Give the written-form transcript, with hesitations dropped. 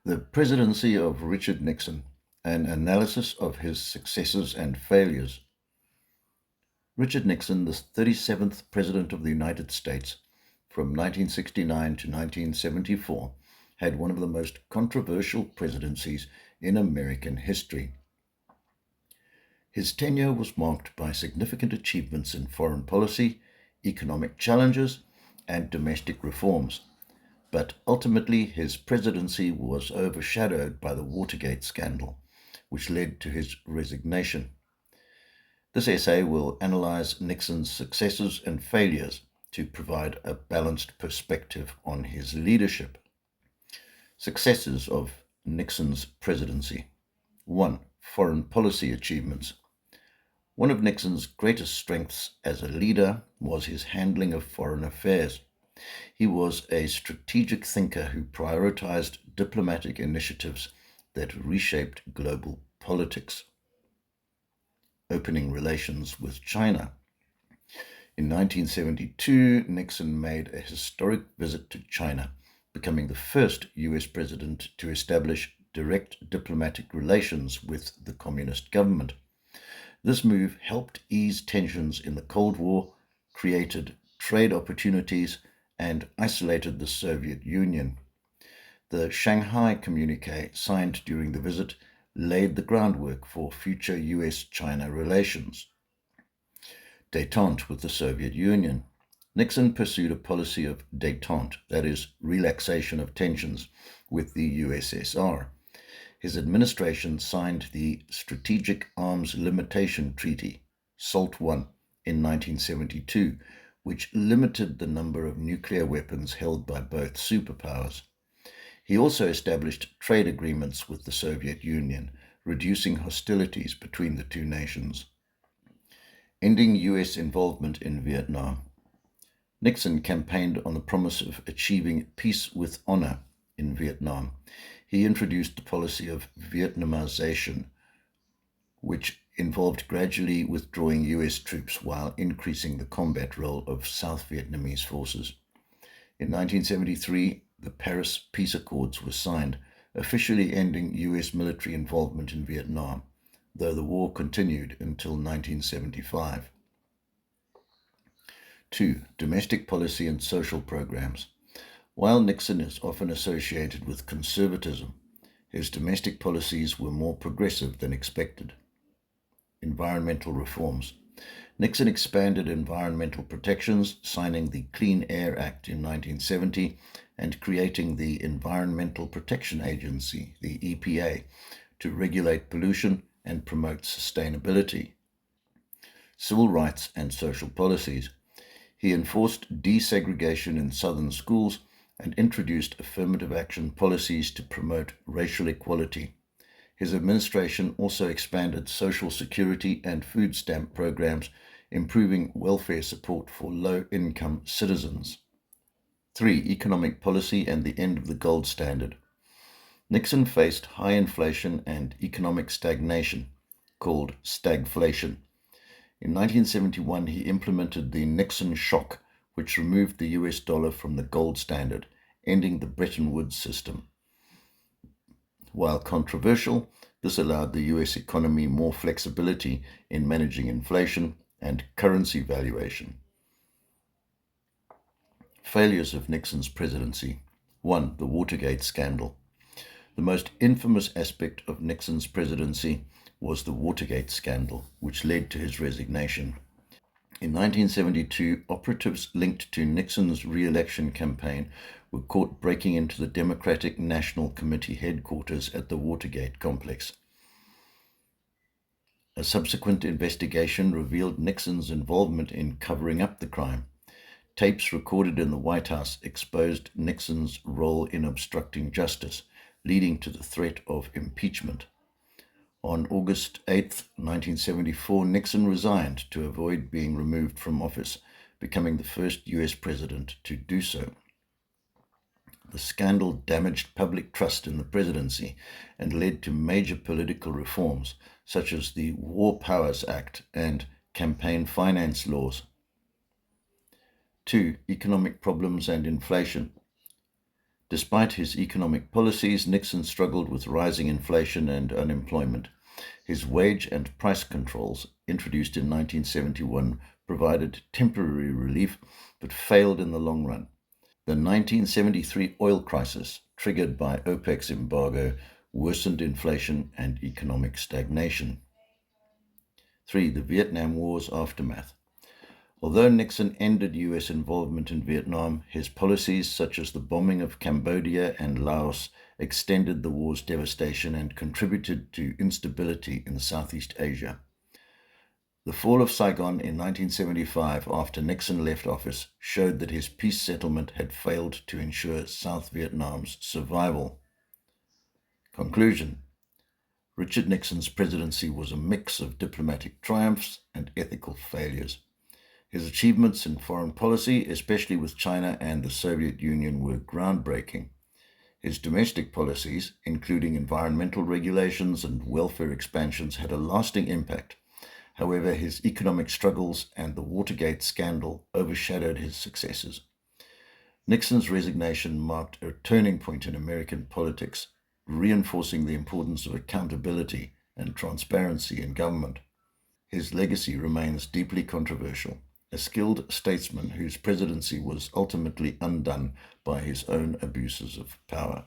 The Presidency of Richard Nixon, an analysis of his successes and failures. Richard Nixon, the 37th President of the United States from 1969 to 1974, had one of the most controversial presidencies in American history. His tenure was marked by significant achievements in foreign policy, economic challenges, and domestic reforms. But ultimately, his presidency was overshadowed by the Watergate scandal, which led to his resignation. This essay will analyze Nixon's successes and failures to provide a balanced perspective on his leadership. Successes of Nixon's presidency. 1. Foreign policy achievements. One of Nixon's greatest strengths as a leader was his handling of foreign affairs. He was a strategic thinker who prioritized diplomatic initiatives that reshaped global politics. Opening relations with China. In 1972, Nixon made a historic visit to China, becoming the first US president to establish direct diplomatic relations with the communist government. This move helped ease tensions in the Cold War, created trade opportunities, and isolated the Soviet Union. The Shanghai Communique, signed during the visit, laid the groundwork for future US-China relations. Détente with the Soviet Union. Nixon pursued a policy of détente, that is, relaxation of tensions, with the USSR. His administration signed the Strategic Arms Limitation Treaty, SALT I, in 1972, which limited the number of nuclear weapons held by both superpowers. He also established trade agreements with the Soviet Union, reducing hostilities between the two nations. Ending US involvement in Vietnam. Nixon campaigned on the promise of achieving peace with honor in Vietnam. He introduced the policy of Vietnamization, which involved gradually withdrawing US troops while increasing the combat role of South Vietnamese forces. In 1973, the Paris Peace Accords were signed, officially ending US military involvement in Vietnam, though the war continued until 1975. 2. Domestic policy and social programs. While Nixon is often associated with conservatism, his domestic policies were more progressive than expected. Environmental reforms. Nixon expanded environmental protections, signing the Clean Air Act in 1970 and creating the Environmental Protection Agency, the EPA, to regulate pollution and promote sustainability. Civil rights and social policies. He enforced desegregation in southern schools and introduced affirmative action policies to promote racial equality. His administration also expanded Social Security and food stamp programs, improving welfare support for low-income citizens. 3. Economic policy and the end of the gold standard. Nixon faced high inflation and economic stagnation, called stagflation. In 1971, he implemented the Nixon shock, which removed the US dollar from the gold standard, ending the Bretton Woods system. While controversial, this allowed the US economy more flexibility in managing inflation and currency valuation. Failures of Nixon's presidency. 1. The Watergate scandal. The most infamous aspect of Nixon's presidency was the Watergate scandal, which led to his resignation. In 1972, operatives linked to Nixon's re-election campaign were caught breaking into the Democratic National Committee headquarters at the Watergate complex. A subsequent investigation revealed Nixon's involvement in covering up the crime. Tapes recorded in the White House exposed Nixon's role in obstructing justice, leading to the threat of impeachment. On August 8, 1974, Nixon resigned to avoid being removed from office, becoming the first US president to do so. The scandal damaged public trust in the presidency and led to major political reforms, such as the War Powers Act and campaign finance laws. 2. Economic problems and inflation. Despite his economic policies, Nixon struggled with rising inflation and unemployment. His wage and price controls, introduced in 1971, provided temporary relief but failed in the long run. The 1973 oil crisis, triggered by OPEC's embargo, worsened inflation and economic stagnation. 3. The Vietnam War's aftermath. Although Nixon ended U.S. involvement in Vietnam, his policies such as the bombing of Cambodia and Laos extended the war's devastation and contributed to instability in Southeast Asia. The fall of Saigon in 1975, after Nixon left office, showed that his peace settlement had failed to ensure South Vietnam's survival. Conclusion. Richard Nixon's presidency was a mix of diplomatic triumphs and ethical failures. His achievements in foreign policy, especially with China and the Soviet Union, were groundbreaking. His domestic policies, including environmental regulations and welfare expansions, had a lasting impact. However, his economic struggles and the Watergate scandal overshadowed his successes. Nixon's resignation marked a turning point in American politics, reinforcing the importance of accountability and transparency in government. His legacy remains deeply controversial, a skilled statesman whose presidency was ultimately undone by his own abuses of power.